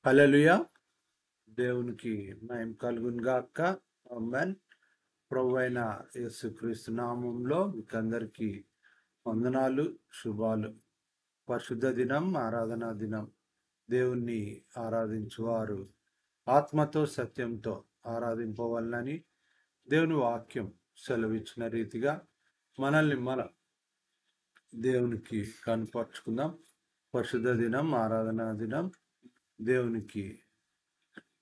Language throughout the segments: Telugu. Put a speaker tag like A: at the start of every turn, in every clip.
A: హల్లెలూయా. దేవునికి మహిమ కలుగును గాక. ఆమేన్. ప్రభువైన యేసుక్రీస్తు నామంలో మీకందరికీ వందనాలు, శుభాలు. పరిశుద్ధ దినం, ఆరాధనా దినం. దేవుణ్ణి ఆరాధించువారు ఆత్మతో సత్యంతో ఆరాధింపవలనని దేవుని వాక్యం సెలవిచ్చిన రీతిగా మనల్ని మనం దేవునికి కనపరుచుకుందాం. పరిశుద్ధ దినం, ఆరాధనా దినం. దేవునికి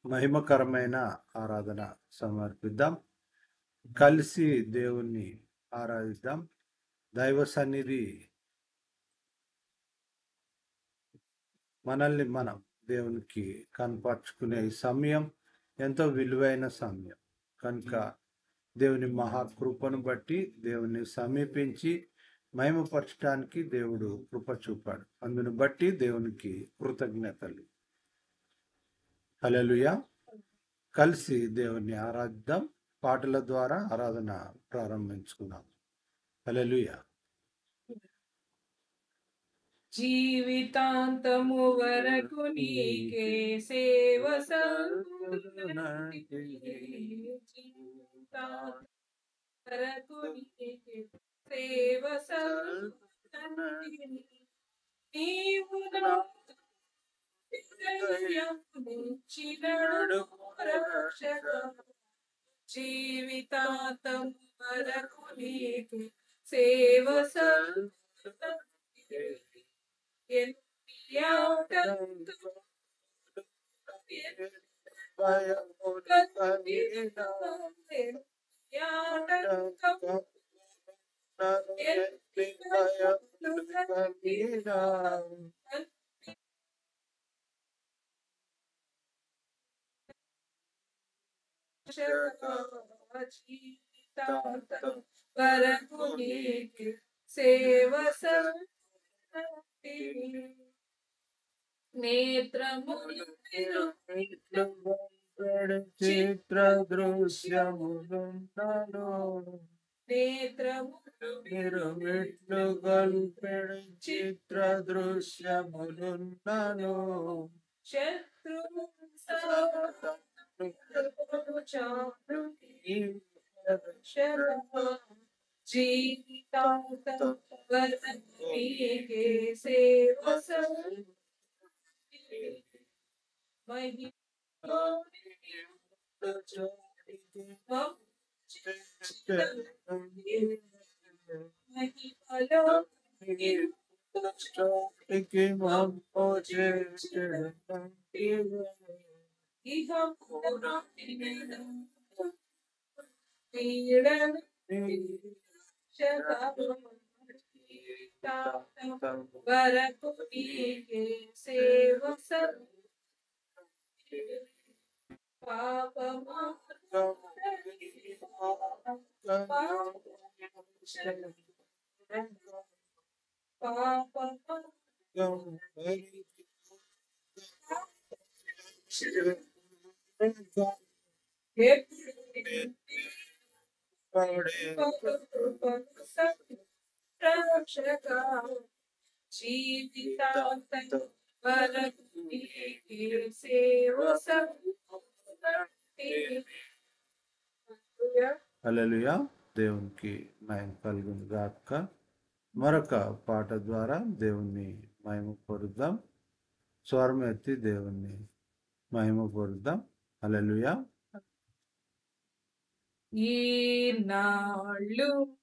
A: మహిమకరమైన ఆరాధన సమర్పిద్దాం. కలిసి దేవుణ్ణి ఆరాధిద్దాం. దైవ సన్నిధి మనల్ని మనం దేవునికి కనపరుచుకునే ఈ సమయం ఎంతో విలువైన సమయం కనుక దేవుని మహాకృపను బట్టి దేవుని సమీపించి మహిమపరచడానికి దేవుడు కృప చూపాడు. అందును బట్టి దేవునికి కృతజ్ఞతలు. హల్లెలూయా. కలిసి దేవుణ్ణి ఆరాధిద్దాం. పాటల ద్వారా ఆరాధన ప్రారంభించుకుందాం. హల్లెలూయా.
B: జీవితాంతము వరకు నీకే సేవ వరకు నీకే సేవ నీవు జీవితాంతం వరకు నీకే సేవ వరకు నీకు సేవ నేత్రములు
A: చిత్ర దృశ్యములున్నాను
B: నేత్రములు
A: మెట్లు గల్పెడు చిత్ర దృశ్యములున్నాను
B: శత్రువు జీవితాంతం వరకు నీకే సేవ వరకు నీకే సేవ పాపమా పాపమా రక్షక జీవితాంతం వరకు నీకే సేవ
A: హల్లెలూయా. దేవునికి మహిమ కలుగును గాక. మరొక పాట ద్వారా దేవుణ్ణి మహిమ పొరుద్దాం. స్వరం ఎత్తి దేవుణ్ణి మహిమ పొరుద్దాం. హల్లెలూయా.
B: ఈనాళ్ళు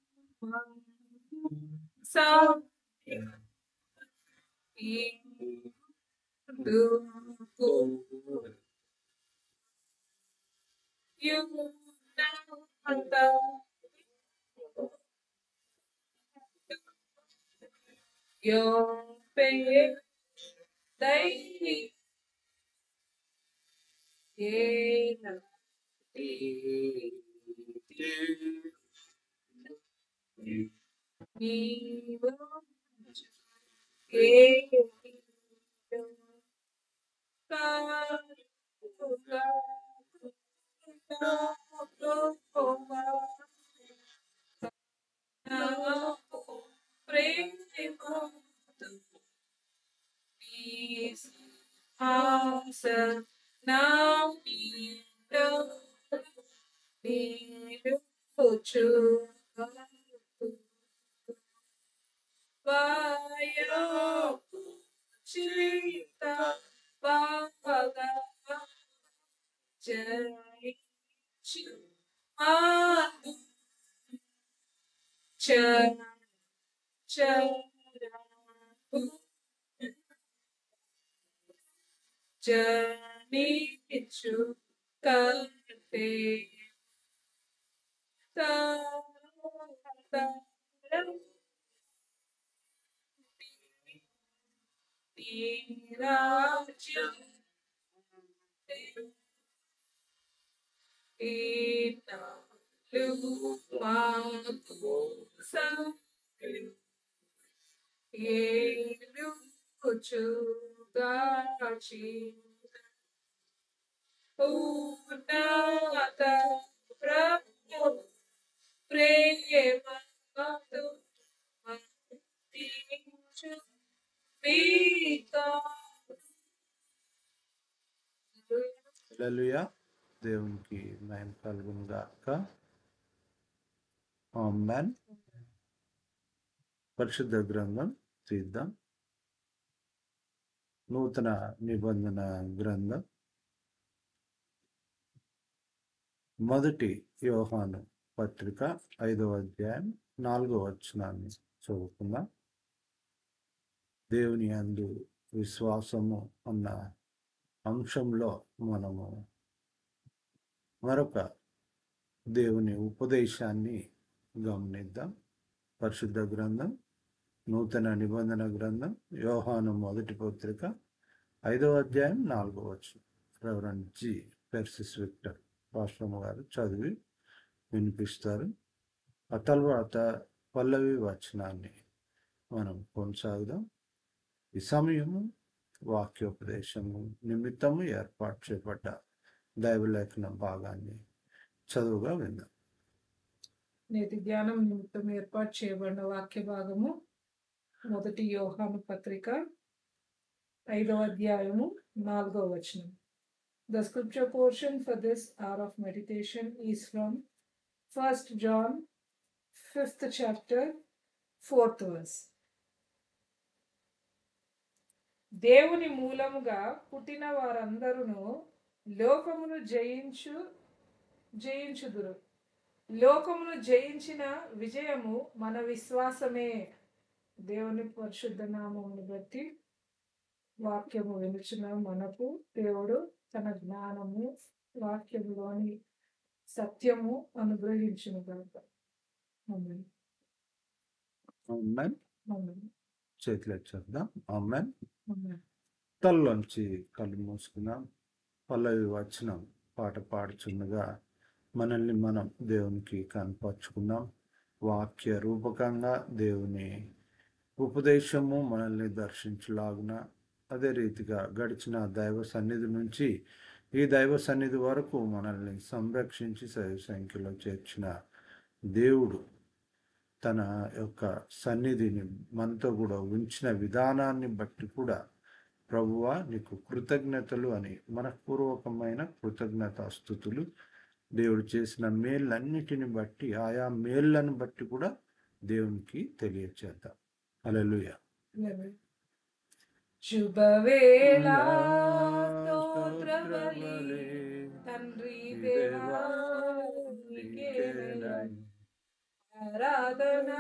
B: Your faith, ఆశ నా మీద నిలుచు వాయోచిత బాగా జయించు ఆను చరపు జనించు కంటే తరం నీ రాజ్యం ఈనాలు మాకు ఏలుచుగాచి ఉన్నత ప్రభు ప్రేమతో అందించు మీతో
A: హల్లెలూయా. దేవునికి మహిమ కలుగును గాక. ఆమేన్. పరిశుద్ధ గ్రంథం తీద్దాం. నూతన నిబంధన గ్రంథం మొదటి యోహాను పత్రిక 5వ అధ్యాయం 4వ వచనాన్ని చదువుకుందాం. దేవుని యందు విశ్వాసము అన్న అంశంలో మనము మరొక దేవుని ఉపదేశాన్ని గమనిద్దాం. పరిశుద్ధ గ్రంథం నూతన నిబంధన గ్రంథం యోహాను మొదటి పత్రిక 5వ అధ్యాయం 4వ వచనం. Reverend G Persis Victor pastor గారు చదివి వినిపిస్తారు. ఆ తర్వాత పల్లవి వచనాన్ని మనం కొనసాగుదాం. ఈ సమయము వాక్యోపదేశము నిమిత్తము ఏర్పాటు చేయబడ్డ దైవలేఖన భాగాన్ని చదువుగా విందాం.
C: నేటి ధ్యానం నిమిత్తం ఏర్పాటు చేయబడిన వాక్య భాగము మొదటి యోహాను పత్రిక 5వ అధ్యాయము 4వ వచనం. The scripture portion for this hour of meditation is from 1 John 5th chapter 4th verse. దేవుని మూలముగా పుట్టిన వారందరూ లోకమును జయించుదురు. లోకమును జయించిన విజయము మన విశ్వాసమే. దేవుని పరిశుద్ధ నామమును బట్టి వాక్యము వినుచున్న మనకు దేవుడు తన జ్ఞానము వాక్యములోని సత్యము అనుగ్రహించును కనుక ఆమేన్.
A: ఆమేన్.
C: ఆమేన్.
A: చేతులు ఎత్తేద్దాం. ఆమేన్.
C: ఆమేన్.
A: తలలోంచి కళ్ళు మూసుకున్నాం. పల్లవి వచనం పాట పాడుచున్నగా మనల్ని మనం దేవునికి కనపరుచుకున్నాం. వాక్య రూపకంగా దేవుని ఉపదేశము మనల్ని దర్శించలాగున, అదే రీతిగా గడిచిన దైవ సన్నిధి నుంచి ఈ దైవ సన్నిధి వరకు మనల్ని సంరక్షించి సరి సంఖ్యలో చేర్చిన దేవుడు తన యొక్క సన్నిధిని మనతో కూడా ఉంచిన విధానాన్ని బట్టి కూడా ప్రభువా నీకు కృతజ్ఞతలు అని మనఃపూర్వకమైన కృతజ్ఞతాస్తుతులు దేవుడు చేసిన మేళ్ళన్నిటిని బట్టి ఆయా మేళ్ళను బట్టి కూడా దేవునికి తెలియచేద్దాం. హల్లెలూయా.
C: ఆమేన్. శుభవేళ స్తోత్రబలి తండ్రి దేవా నీకేనయ్యా. ఆరాధన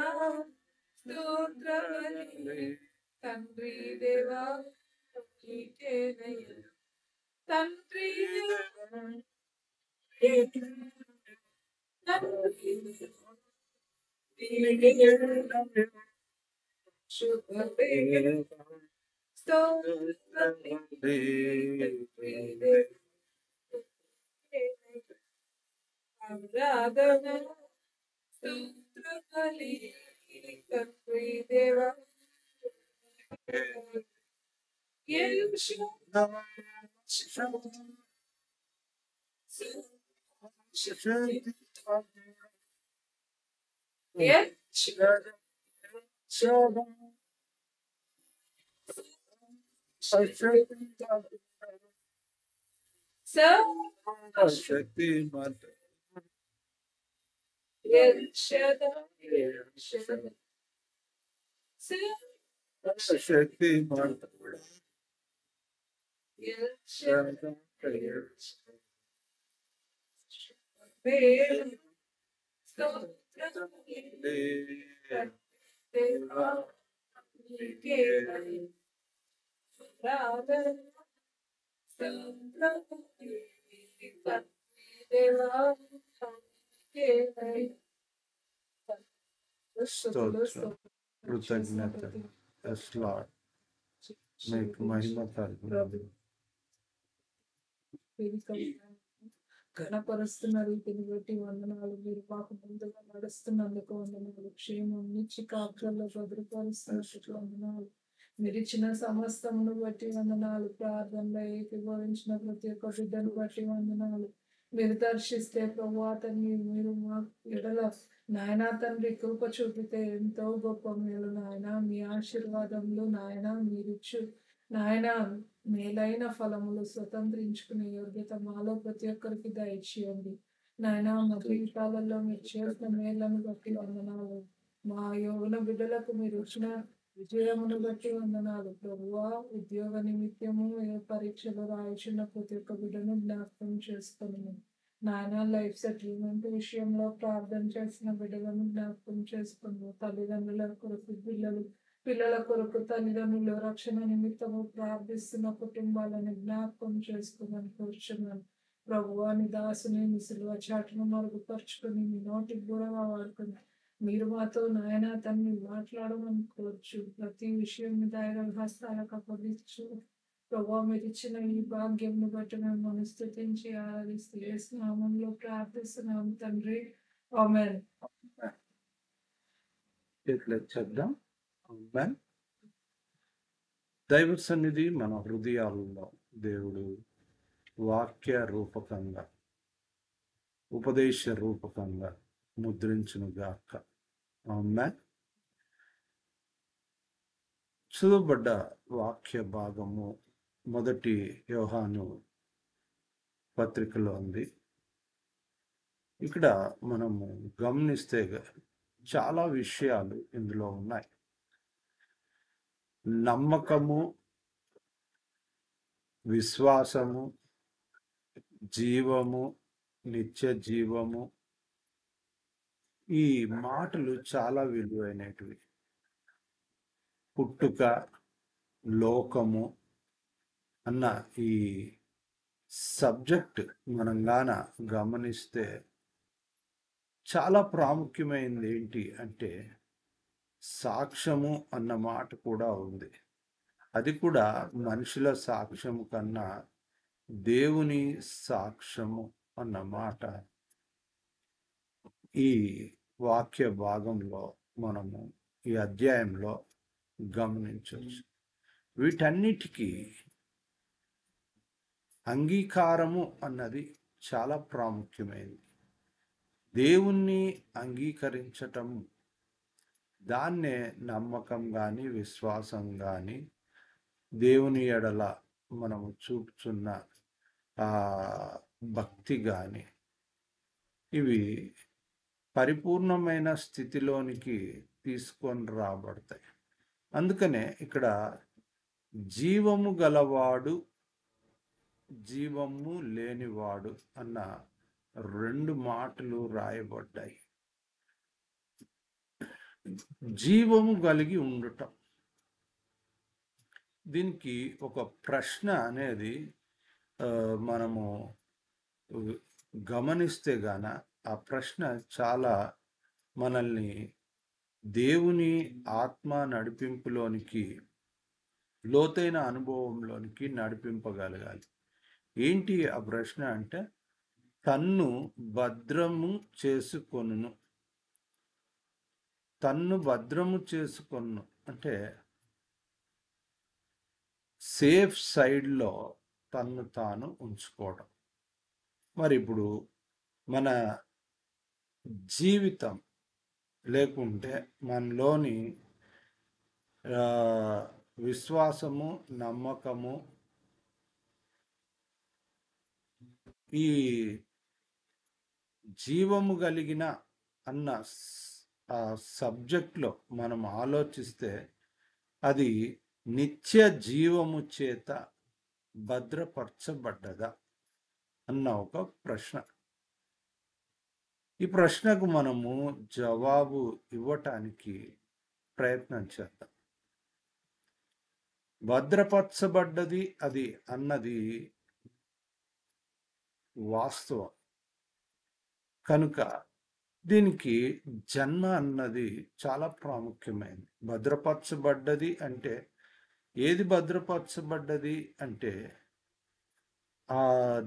C: స్తోత్రబలి తండ్రి దేవా నీకేనయ్యా. తండ్రి శుభవేళ స్తోత్రబలి ఆరాధన స్తోత్రబలి తండ్రి దేవా
A: శక్తి శక్తి స్తోత్రం కృతజ్ఞత ఎస్ లార్డ్ మీకు మహిమ కలుగును.
C: ఘనపరుస్తున్న రీతిని బట్టి వందనాలు. మీరు మాకు ముందుగా నడుస్తున్నందుకు వందనాలు. క్షేమం నిచ్చి కాపులలో భద్రపరుస్తున్నట్టు వందనాలు. మీరు ఇచ్చిన సమస్తమును బట్టి వందనాలు. ప్రార్థనలో ఏకీభవించిన ప్రతి ఒక్క బిడ్డను బట్టి వందనాలు. మీరు దర్శిస్తే ప్రభు తండ్రి, మీరు మా ఎడల నాయనా తండ్రి కృప చూపితే ఎంతో గొప్ప మేలు నాయన. మీ ఆశీర్వాదములు నాయన మీరిచ్చు నాయన మేలైన ఫలములు స్వతంత్రించుకునే యోగ్యత మాలో ప్రతి ఒక్కరికి దయచేయండి నాయన. మా జీవితాలలో మీరు చేసిన మేళ్లను బట్టి వందనాలు. మా యోగుల బిడ్డలకు మీరు ఇచ్చిన విజయమును బట్టి వందనాలు. ప్రభువా, ఉద్యోగ నిమిత్తము ఏ పరీక్షలు రాయించిన ప్రతి ఒక్క బిడ్డను జ్ఞాపకం చేసుకుని నాయన, లైఫ్ సెటిల్మెంట్ విషయంలో ప్రార్థన చేసిన బిడ్డలను జ్ఞాపకం చేసుకుని తల్లిదండ్రుల కొరకు పిల్లల కొరకు తల్లిదండ్రులు రక్షణ నిమిత్తము ప్రార్థిస్తున్న కుటుంబాలను జ్ఞాపకం చేసుకోమని కోరుచున్నాను. ప్రభువా, నీ దాసుని నీ సిలువ చాటును మరుగుపరుచుకొని మీ నోటికి బురగా వాడుకుని మీరు మాతో నాయన తన్ని మాట్లాడమని కోరుచు. ప్రతి విషయం మీ దైవ హస్తాలకు అప్పగించు. ప్రభావ మీరు ఇచ్చిన ఈ భాగ్యంను బట్టి మేము స్తుతించి ఆరాధిస్తూ యేసు నామములో ప్రార్థిస్తున్నాము తండ్రి, ఆమేన్.
A: చేద్దాం. ఆమేన్. దైవ సన్నిధి మన హృదయాలలో దేవుడు వాక్య రూపకంగా ఉపదేశ రూపకంగా ముద్రించును గాక. ఆమేన్. చదువుబడ్డ వాక్య భాగము మొదటి యోహాను పత్రికలో ఉంది. ఇక్కడ మనము గమనిస్తే చాలా విషయాలు ఇందులో ఉన్నాయి. నమ్మకము, విశ్వాసము, జీవము, నిత్య జీవము, ఈ మాటలు చాలా విలువైనటివి. పుట్టుక, లోకము అన్న ఈ సబ్జెక్ట్ మనం గాన గమనిస్తే చాలా ప్రాముఖ్యమైనది. ఏంటి అంటే సాక్ష్యము అన్న మాట కూడా ఉంది. అది కూడా మనుషుల సాక్ష్యము కన్నా దేవుని సాక్ష్యము అన్న మాట ఈ వాక్య భాగంలో మనము ఈ అధ్యాయంలో గమనించవచ్చు. వీటన్నిటికీ అంగీకారము అన్నది చాలా ప్రాముఖ్యమైనది. దేవుణ్ణి అంగీకరించటం, దాన్నే నమ్మకం కానీ విశ్వాసం కానీ దేవుని ఎడల మనము చూపుచున్న భక్తి కానీ ఇవి పరిపూర్ణమైన స్థితిలోనికి తీసుకొని రాబడతాయి. అందుకనే ఇక్కడ జీవము గలవాడు, జీవము లేనివాడు అన్న రెండు మాటలు రాయబడ్డాయి. జీవము కలిగి ఉండటం, దీనికి ఒక ప్రశ్న అనేది మనము గమనిస్తే గాన ఆ ప్రశ్న చాలా మనల్ని దేవుని ఆత్మ నడిపింపులోనికి, లోతైన అనుభవంలోనికి నడిపింపగలగాలి. ఏంటి ఆ ప్రశ్న అంటే, తన్ను భద్రము చేసుకొను. తన్ను భద్రము చేసుకొను అంటే సేఫ్ సైడ్లో తన్ను తాను ఉంచుకోవడం. మరి ఇప్పుడు మన జీవితం లేకుంటే మనలోని విశ్వాసము, నమ్మకము ఈ జీవము కలిగిన అన్న ఆ సబ్జెక్ట్లో మనం ఆలోచిస్తే అది నిత్య జీవము చేత భద్రపరచబడ్డదా అన్న ఒక ప్రశ్న. ఈ ప్రశ్నకు మనము జవాబు ఇవ్వటానికి ప్రయత్నం చేద్దాం. భద్రపరచబడ్డది అది అన్నది వాస్తవం కనుక దీనికి జన్మ అన్నది చాలా ప్రాముఖ్యమైనది. భద్రపరచబడ్డది అంటే ఏది భద్రపరచబడ్డది అంటే ఆ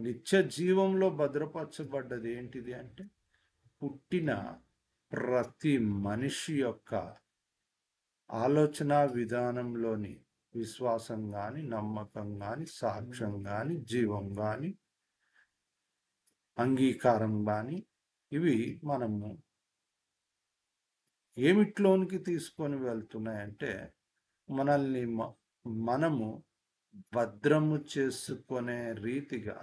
A: నిత్య జీవంలో భద్రపరచబడ్డది ఏంటిది అంటే పుట్టిన ప్రతి మనిషి యొక్క ఆలోచన విధానంలోని విశ్వాసం కానీ, నమ్మకం కానీ, సాక్ష్యం కానీ, జీవం కానీ, అంగీకారం కానీ ఇవి మనము ఏమిట్లోనికి తీసుకొని వెళ్తున్నాయంటే మనల్ని మనము భద్రము చేసుకునే రీతిగా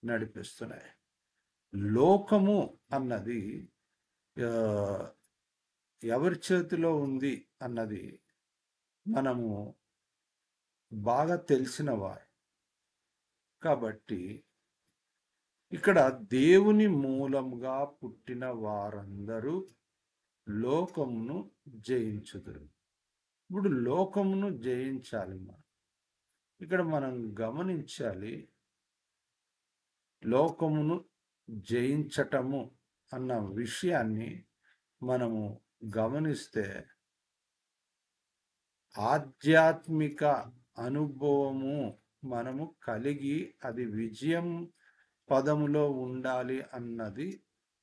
A: నడిపిస్తున్నాయి. లోకము అన్నది ఎవరి చేతిలో ఉంది అన్నది మనము బాగా తెలిసిన వారు కాబట్టి ఇక్కడ దేవుని మూలంగా పుట్టిన వారందరూ లోకమును జయించుదురు. ఇప్పుడు లోకమును జయించాలి. ఇక్కడ మనం గమనించాలి, లోకమును జయించటము అన్న విషయాన్ని మనము గమనిస్తే ఆధ్యాత్మిక అనుభవము మనము కలిగి అది విజయం పదములో ఉండాలి అన్నది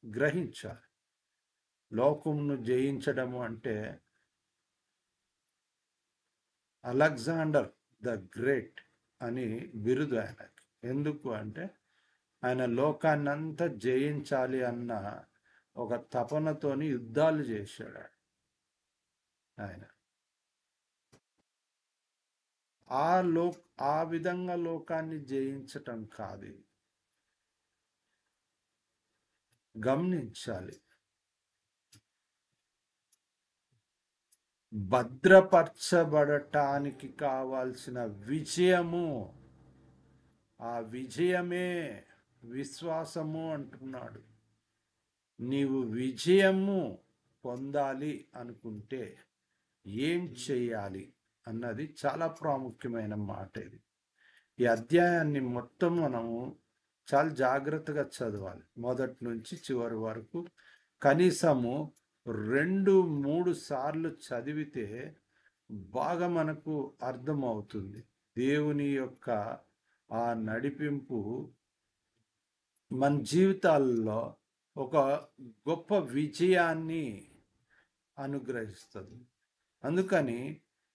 A: గ్రహించాలి. లోకమును జయించడము అంటే అలెగ్జాండర్ ద గ్రేట్ అని బిరుదు ఆయనకి. ఎందుకు అంటే ఆయన లోకాన్ని అంతా జయించాలి అన్న ఒక తపనతోని యుద్ధాలు చేశాడు ఆయన. ఆ విధంగా లోకాన్ని జయించటం కాదు, గమనించాలి. భద్రపరచబడటానికి కావాల్సిన విజయము, ఆ విజయమే విశ్వాసము అంటున్నాడు. నీవు విజయము పొందాలి అనుకుంటే ఏం చేయాలి అన్నది చాలా ప్రాముఖ్యమైన మాట. ఈ అధ్యాయాన్ని మొత్తం మనము చాలా జాగ్రత్తగా చదవాలి, మొదటి నుంచి చివరి వరకు. కనీసము 2-3 సార్లు చదివితే బాగా మనకు అర్థమవుతుంది. దేవుని యొక్క ఆ నడిపింపు మన జీవితాల్లో ఒక గొప్ప విజయాన్ని అనుగ్రహిస్తుంది. అందుకని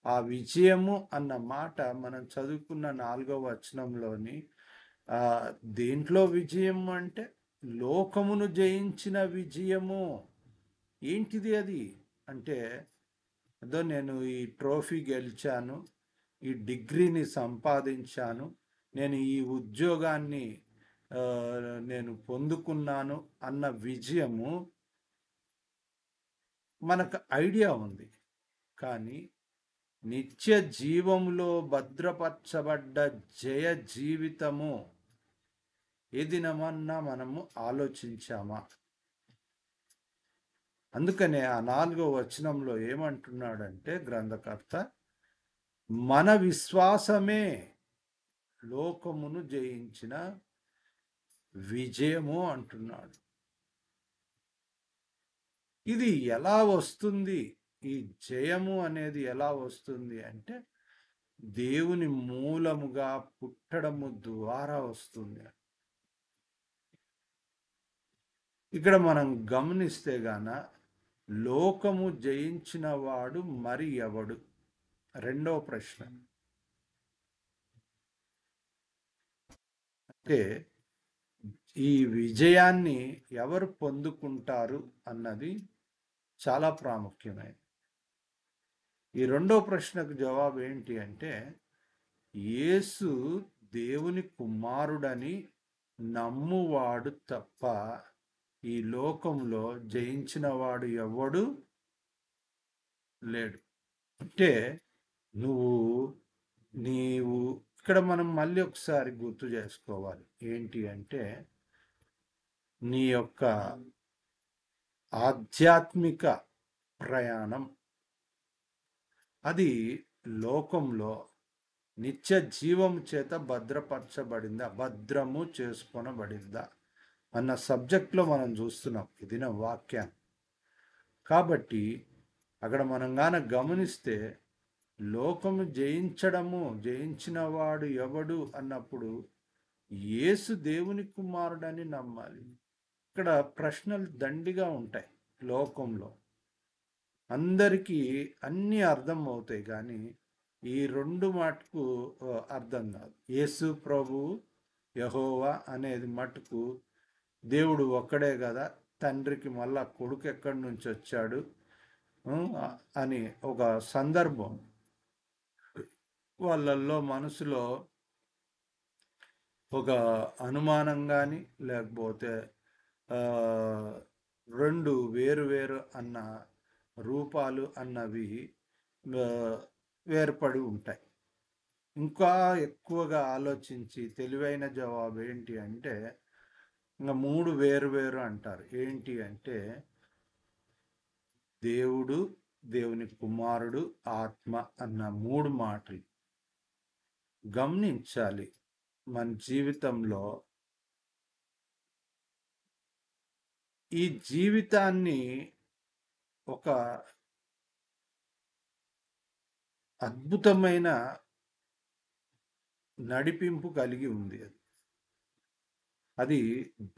A: ఆ విజయము అన్న మాట మనం చదువుకున్న 4వ వచనంలోని దేంట్లో విజయం అంటే లోకమును జయించిన విజయము. ఏంటిది అది అంటే ఏదో నేను ఈ ట్రోఫీ గెలిచాను, ఈ డిగ్రీని సంపాదించాను, నేను ఈ ఉద్యోగాన్ని నేను పొందుకున్నాను అన్న విజయము మనకు ఐడియా ఉంది. కానీ నిత్య జీవంలో భద్రపరచబడ్డ జయ జీవితము ఏ దినమన్నా మనము ఆలోచించామా? అందుకనే ఆ 4వ వచనంలో ఏమంటున్నాడంటే గ్రంథకర్త, మన విశ్వాసమే లోకమును జయించిన విజయము అంటున్నాడు. ఇది ఎలా వస్తుంది? ఈ జయము అనేది ఎలా వస్తుంది అంటే దేవుని మూలముగా పుట్టడము ద్వారా వస్తుంది. ఇక్కడ మనం గమనిస్తే గాన లోకము జయించిన వాడు మరి ఎవడు? 2వ ప్రశ్న. అంటే ఈ విజయాన్ని ఎవరు పొందుకుంటారు అన్నది చాలా ప్రాముఖ్యమైనది. ఈ రెండో ప్రశ్నకు జవాబు ఏంటి అంటే, యేసు దేవుని కుమారుడని నమ్మువాడు తప్ప ఈ లోకంలో జయించిన వాడు ఎవడు లేడు. అంటే నువ్వు నీవు ఇక్కడ మనం మళ్ళీ ఒకసారి గుర్తు చేసుకోవాలి. ఏంటి అంటే, నీ యొక్క ఆధ్యాత్మిక ప్రయాణం అది లోకంలో నిత్య జీవం చేత భద్రపరచబడిందా, భద్రము చేసుకొనబడిందా అన్న సబ్జెక్ట్లో మనం చూస్తున్నాం ఇది నా వాక్యాన్ని. కాబట్టి అక్కడ మనం గాన గమనిస్తే లోకము జయించిన వాడు ఎవడు అన్నప్పుడు యేసు దేవుని కుమారుడని నమ్మాలి. ఇక్కడ ప్రశ్నలు దండిగా ఉంటాయి. లోకంలో అందరికీ అన్నీ అర్థం అవుతాయి, కానీ ఈ రెండు మటుకు అర్థం కాదు. యేసు ప్రభు యెహోవా అనేది మటుకు దేవుడు ఒక్కడే కదా, తండ్రికి మళ్ళా కొడుకు ఎక్కడి నుంచి వచ్చాడు అని ఒక సందర్భం వాళ్ళల్లో మనసులో ఒక అనుమానం కానీ, లేకపోతే రెండు వేరు అన్న రూపాలు అన్నవి వేర్పడి ఉంటాయి. ఇంకా ఎక్కువగా ఆలోచించి తెలివైన జవాబు ఏంటి అంటే, ఇంకా మూడు వేరు అంటారు. ఏంటి అంటే, దేవుడు, దేవుని కుమారుడు, ఆత్మ అన్న మూడు మాటలు గమనించాలి మన జీవితంలో. ఈ జీవితాన్ని ఒక అద్భుతమైన నడిపింపు కలిగి ఉంది. అది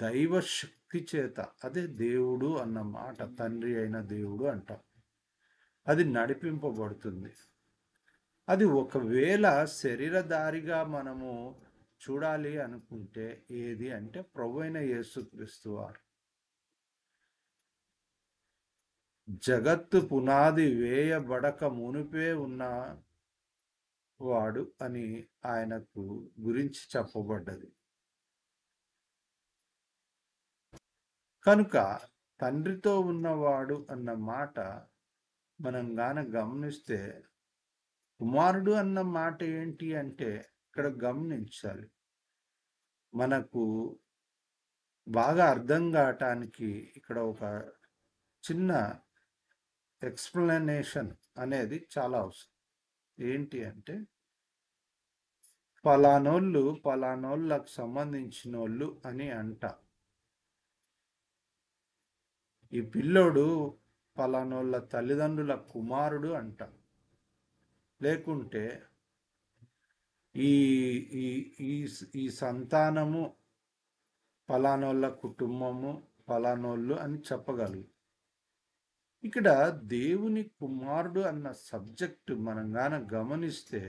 A: దైవ శక్తి చేత, అదే దేవుడు అన్న మాట, తండ్రి అయిన దేవుడు అంటాం, అది నడిపింపబడుతుంది. అది ఒకవేళ శరీరధారిగా మనము చూడాలి అనుకుంటే ఏది అంటే ప్రభు అయిన యేసుక్రీస్తు వారు. జగత్తు పునాది వేయబడక మునిపే ఉన్న వాడు అని ఆయనకు గురించి చెప్పబడ్డది. కనుక తండ్రితో ఉన్నవాడు అన్న మాట మనం గాన గమనిస్తే, కుమారుడు అన్న మాట ఏంటి అంటే ఇక్కడ గమనించాలి. మనకు బాగా అర్థం కావటానికి ఇక్కడ ఒక చిన్న ఎక్స్ప్లెనేషన్ అనేది చాలా అవసరం. ఏంటి అంటే, పలానోళ్ళకు సంబంధించిన వాళ్ళు అని అంట. ఈ పిల్లోడు పలానోళ్ళ తల్లిదండ్రుల కుమారుడు అంట. లేకుంటే ఈ ఈ ఈ సంతానము పలానోళ్ళ కుటుంబము, పలానోళ్ళు అని చెప్పగలరు. ఇక్కడ దేవుని కుమారుడు అన్న సబ్జెక్టు మనం గాన గమనిస్తే,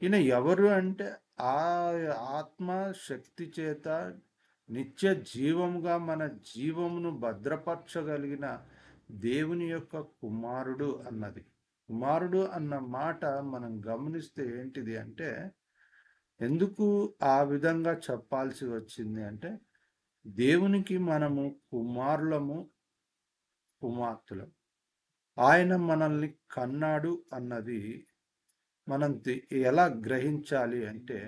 A: ఈయన ఎవరు అంటే ఆ ఆత్మ శక్తి చేత నిత్య జీవముగా మన జీవమును భద్రపరచగలిగిన దేవుని యొక్క కుమారుడు అన్నది. కుమారుడు అన్న మాట మనం గమనిస్తే ఏంటిది అంటే, ఎందుకు ఆ విధంగా చెప్పాల్సి వచ్చింది అంటే, దేవునికి మనము కుమారులము, కుమార్తెలం. ఆయన మనల్ని కన్నాడు అన్నది మనం ఎలా గ్రహించాలి అంటే,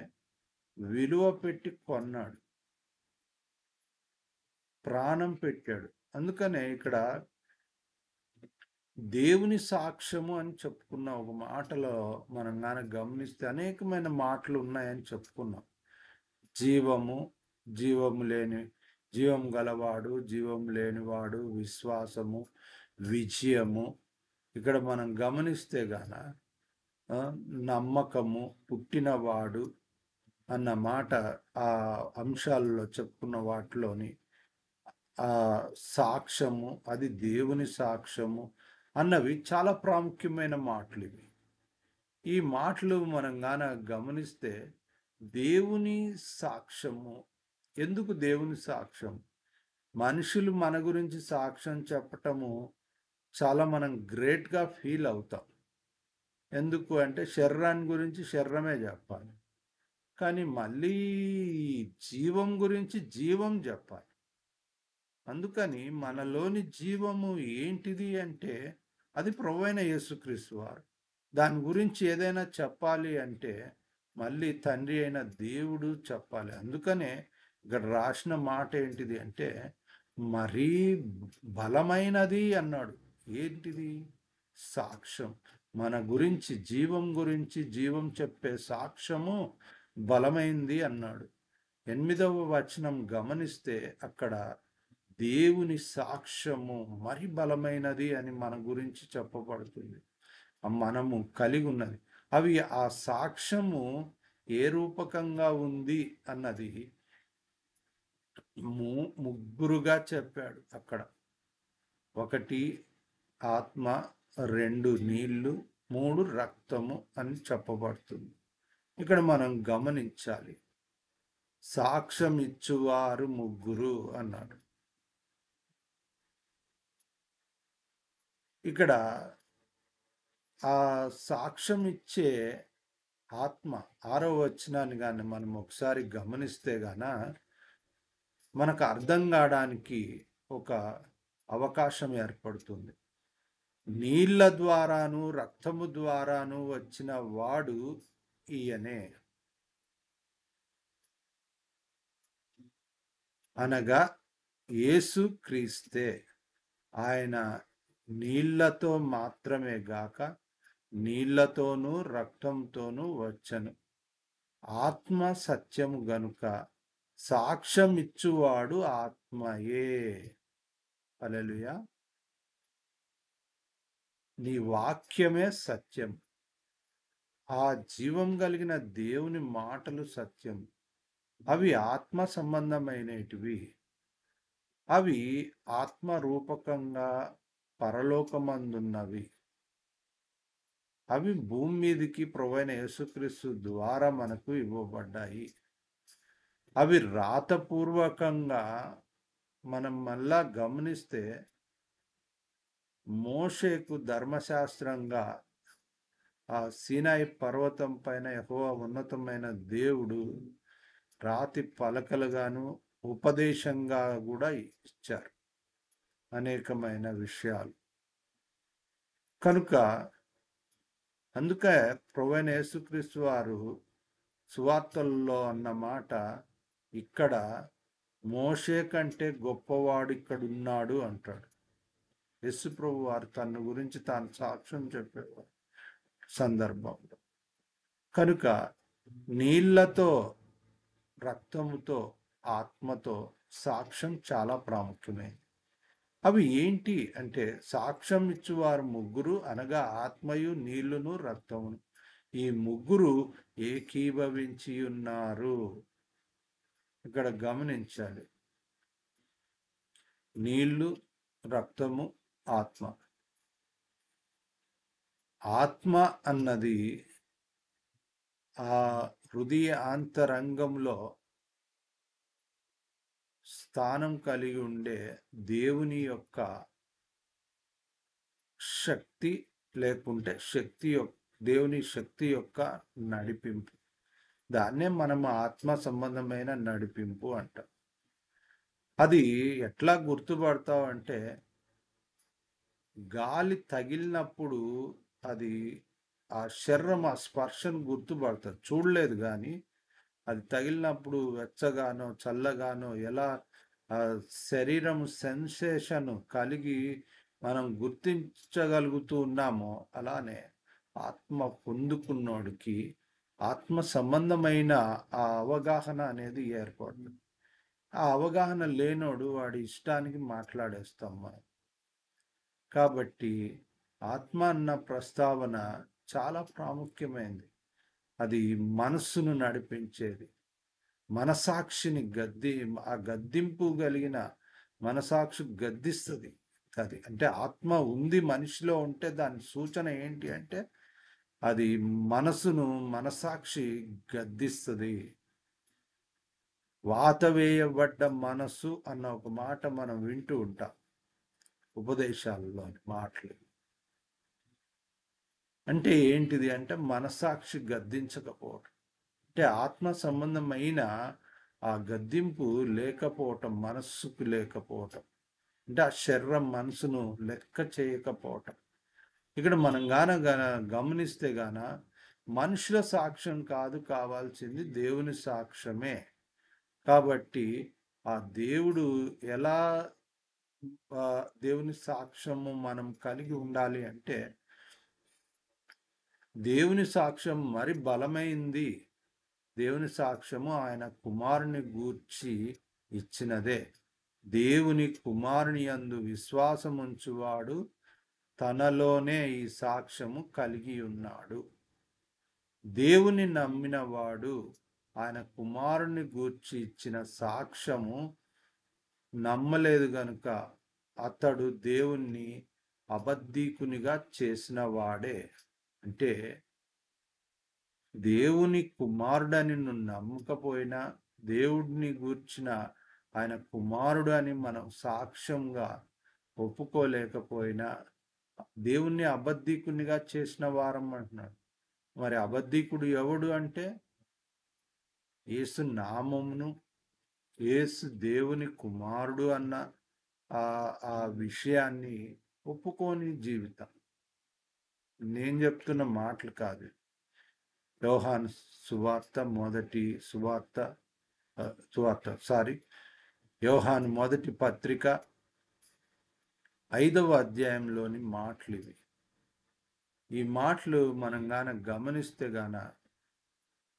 A: విలువ పెట్టి కొన్నాడు, ప్రాణం పెట్టాడు. అందుకనే ఇక్కడ దేవుని సాక్ష్యము అని చెప్పుకున్న ఒక మాటలో మనం గాన గమనిస్తే అనేకమైన మాటలు ఉన్నాయని చెప్పుకున్నాం. జీవం గలవాడు, జీవం లేనివాడు, విశ్వాసము, విజయము. ఇక్కడ మనం గమనిస్తే గాన నమ్మకము, పుట్టినవాడు అన్న మాట ఆ అంశాలలో చెప్పుకున్న వాటిలోని ఆ సాక్ష్యము, అది దేవుని సాక్ష్యము అన్నవి చాలా ప్రాముఖ్యమైన మాటలు ఇవి. ఈ మాటలు మనం గాన గమనిస్తే, దేవుని సాక్ష్యము. ఎందుకు దేవుని సాక్ష్యం? మనుషులు మన గురించి సాక్ష్యం చెప్పటము చాలా మనం గ్రేట్గా ఫీల్ అవుతాం. ఎందుకు అంటే శరీరాన్ని గురించి శరీరమే చెప్పాలి, కానీ మళ్ళీ జీవం గురించి జీవం చెప్పాలి. అందుకని మనలోని జీవము ఏంటిది అంటే అది ప్రభువైన యేసుక్రీస్తు వారు. దాని గురించి ఏదైనా చెప్పాలి అంటే మళ్ళీ తండ్రి అయిన దేవుడు చెప్పాలి. అందుకనే ఇక్కడ రాసిన మాట ఏంటిది అంటే మరీ బలమైనది అన్నాడు. ఏంటిది? సాక్ష్యం. మన గురించి జీవం చెప్పే సాక్ష్యము బలమైంది అన్నాడు. 8వ వచనం గమనిస్తే అక్కడ దేవుని సాక్ష్యము మరి బలమైనది అని మన గురించి చెప్పబడుతుంది. మనము కలిగి ఉన్నది. అవి ఆ సాక్ష్యము ఏ రూపకంగా ఉంది అన్నది ముగ్గురుగా చెప్పాడు అక్కడ. 1 ఆత్మ, 2 నీళ్లు, 3 రక్తము అని చెప్పబడుతుంది. ఇక్కడ మనం గమనించాలి, సాక్ష్యం ఇచ్చువారు ముగ్గురు అన్నాడు. ఇక్కడ ఆ సాక్ష్యం ఇచ్చే ఆత్మ 6వ వచనాన్ని కానీ మనం ఒకసారి గమనిస్తే గాన మనకు అర్థం కావడానికి ఒక అవకాశం ఏర్పడుతుంది. నీళ్ల ద్వారాను రక్తము ద్వారాను వచ్చిన వాడు ఈయనే, అనగా యేసు క్రీస్తే. ఆయన నీళ్లతో మాత్రమే గాక నీళ్లతోనూ రక్తంతోనూ వచ్చను. ఆత్మ సత్యము గనుక సాక్ష్యం ఇచ్చువాడు ఆత్మయే. హల్లెలూయా. నీ వాక్యమే సత్యం. ఆ జీవం కలిగిన దేవుని మాటలు సత్యం. అవి ఆత్మ సంబంధమైనటివి. అవి ఆత్మరూపకంగా పరలోకమందున్నవి. అవి భూమి మీదకి ప్రభువైన యేసుక్రీస్తు ద్వారా మనకు ఇవ్వబడ్డాయి. అవి రాతపూర్వకంగా మనం మళ్ళా గమనిస్తే మోషేకు ధర్మశాస్త్రంగా ఆ సీనాయి పర్వతం పైన యెహోవా ఉన్నతమైన దేవుడు రాతి పలకలుగాను ఉపదేశంగా కూడా ఇచ్చారు అనేకమైన విషయాలు. కనుక అందుకే ప్రభువైన యేసుక్రీస్తు వారు సువార్తల్లో అన్న మాట ఇక్కడ మోషే కంటే గొప్పవాడు ఇక్కడ ఉన్నాడు అంటాడు. యేసు ప్రభు వారు తన గురించి తాను సాక్ష్యం చెప్పేవారు సందర్భంలో. కనుక నీళ్లతో రక్తముతో ఆత్మతో సాక్ష్యం చాలా ప్రాముఖ్యమైనది. అవి ఏంటి అంటే సాక్ష్యం ఇచ్చువారు ముగ్గురు, అనగా ఆత్మయు నీళ్లును రక్తమును. ఈ ముగ్గురు ఏకీభవించి ఉన్నారు. ఇక్కడ గమనించాలి, నీళ్లు, రక్తము, ఆత్మ. ఆత్మ అన్నది ఆ హృదయ అంతరంగంలో స్థానం కలిగి ఉండే దేవుని యొక్క శక్తి, లేకుంటే దేవుని శక్తి యొక్క నడిపింపు. దాన్నే మనం ఆత్మ సంబంధమైన నడిపింపు అంటాం. అది ఎట్లా గుర్తుపడతావు అంటే గాలి తగిలినప్పుడు అది ఆ శరీరం ఆ స్పర్శను గుర్తుపడుతుంది. చూడలేదు కానీ అది తగిలినప్పుడు వెచ్చగానో చల్లగానో ఎలా శరీరం సెన్సేషన్ కలిగి మనం గుర్తించగలుగుతూ ఉన్నామో అలానే ఆత్మ పొందుకున్నోడికి ఆత్మ సంబంధమైన ఆ అవగాహన అనేది ఏర్పడుతుంది. ఆ అవగాహన లేనోడు వాడి ఇష్టానికి మాట్లాడేస్తాం మనం. కాబట్టి ఆత్మ అన్న ప్రస్తావన చాలా ప్రాముఖ్యమైనది. అది మనస్సును నడిపించేది, మనసాక్షిని ఆ గద్దింపు కలిగిన మనసాక్షి గద్దిస్తుంది. అది అంటే ఆత్మ ఉంది మనిషిలో ఉంటే దాని సూచన ఏంటి అంటే అది మనసాక్షి గద్దిస్తుంది. వాత వేయబడ్డ మనస్సు అన్న ఒక మాట మనం వింటూ ఉంటాం. ఉపదేశాల్లోని మాటలు. అంటే ఏంటిది అంటే మనస్సాక్షి గద్దించకపోవటం, అంటే ఆత్మ సంబంధమైన ఆ గద్దింపు లేకపోవటం, మనస్సుకు లేకపోవటం, అంటే ఆ శరీరం మనసును లెక్క చేయకపోవటం. ఇక్కడ మనం గమనిస్తే మనుషుల సాక్ష్యం కాదు కావాల్సింది, దేవుని సాక్ష్యమే. కాబట్టి ఆ దేవుడు ఎలా దేవుని సాక్ష్యము మనం కలిగి ఉండాలి అంటే, దేవుని సాక్ష్యం మరి బలమైంది. దేవుని సాక్ష్యము ఆయన కుమారుని గూర్చి ఇచ్చినదే. దేవుని కుమారుని యందు విశ్వాసముంచువాడు తనలోనే ఈ సాక్ష్యము కలిగి ఉన్నాడు. దేవుని నమ్మినవాడు ఆయన కుమారుని గూర్చి ఇచ్చిన సాక్ష్యము నమ్మలేదు గనుక అతడు దేవుణ్ణి అబద్ధీకునిగా చేసిన వాడే. అంటే దేవుని కుమారుడని నువ్వు నమ్మకపోయినా, దేవుడిని గూర్చిన ఆయన కుమారుడు అని మనం సాక్ష్యంగా ఒప్పుకోలేకపోయినా దేవుణ్ణి అబద్ధీకునిగా చేసిన వారం అంటున్నాడు. మరి అబద్ధీకుడు ఎవడు అంటే, యేసు నామమును, యేసు దేవుని కుమారుడు అన్న ఆ విషయాన్ని ఒప్పుకోని జీవితం. నేను చెప్తున్న మాటలు కాదు. యోహాను యోహాను మొదటి పత్రిక 5వ అధ్యాయంలోని మాటలు ఇవి. ఈ మాటలు మనం గమనిస్తే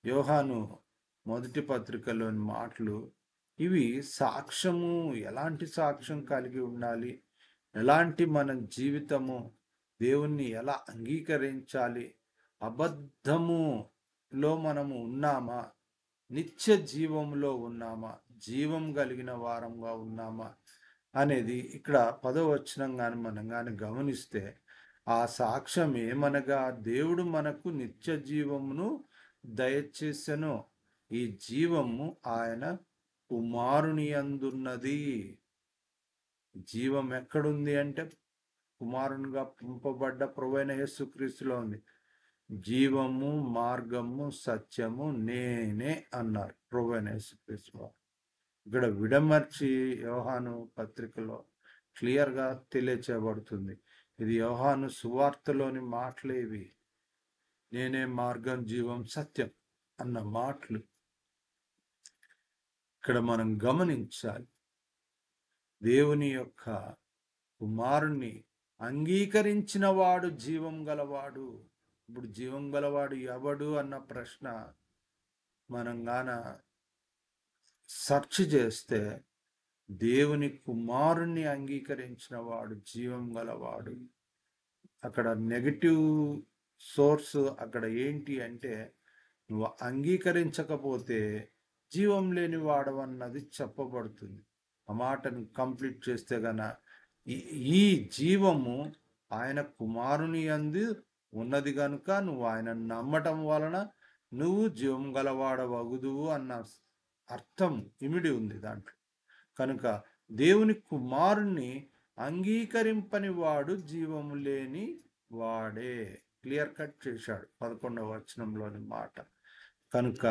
A: యోహాను మొదటి పత్రికలోని మాటలు ఇవి సాక్ష్యము, ఎలాంటి సాక్ష్యం కలిగి ఉండాలి, ఎలాంటి మన జీవితము దేవుణ్ణి ఎలా అంగీకరించాలి, అబద్ధములో మనము ఉన్నామా, నిత్య జీవంలో ఉన్నామా, జీవం కలిగిన వారంగా ఉన్నామా అనేది ఇక్కడ 10వ వచనం మనం గమనిస్తే, ఆ సాక్ష్యం ఏమనగా దేవుడు మనకు నిత్య జీవమును దయచేసెను, ఈ జీవము ఆయన కుమారుని యందున్నది. జీవం ఎక్కడుంది అంటే కుమారునిగా పంపబడ్డ ప్రభువైన యేసుక్రీస్తులో ఉంది. జీవము, మార్గము, సత్యము నేనే అన్నారు ప్రభువైన యేసుక్రీస్తు. ఇక్కడ విడమర్చి యోహాను పత్రికలో క్లియర్గా తెలియచేయబడుతుంది. ఇది యోహాను సువార్తలోని మాటలే ఇవి. నేనే మార్గం, జీవం, సత్యం అన్న మాటలు ఇక్కడ మనం గమనించాలి. దేవుని యొక్క కుమారుణ్ణి అంగీకరించిన వాడు జీవం గలవాడు. ఇప్పుడు జీవం గలవాడు ఎవడు అన్న ప్రశ్న మనం సెర్చ్ చేస్తే, దేవుని కుమారుణ్ణి అంగీకరించిన వాడు జీవం గలవాడు. అక్కడ నెగటివ్ సోర్స్ అక్కడ ఏంటి అంటే, నువ్వు అంగీకరించకపోతే జీవం లేని వాడవన్నది చెప్పబడుతుంది. ఆ మాటను కంప్లీట్ చేస్తే ఈ జీవము ఆయన కుమారుని యందు ఉన్నది కనుక నువ్వు ఆయన నమ్మటం వలన నువ్వు జీవం గలవాడవగుదువు అన్న అర్థం ఇమిడి ఉంది దాంట్లో. కనుక దేవుని కుమారుణ్ణి అంగీకరింపని వాడు జీవము లేని వాడే. క్లియర్ కట్ చేశాడు 11వ వచనంలోని మాట. కనుక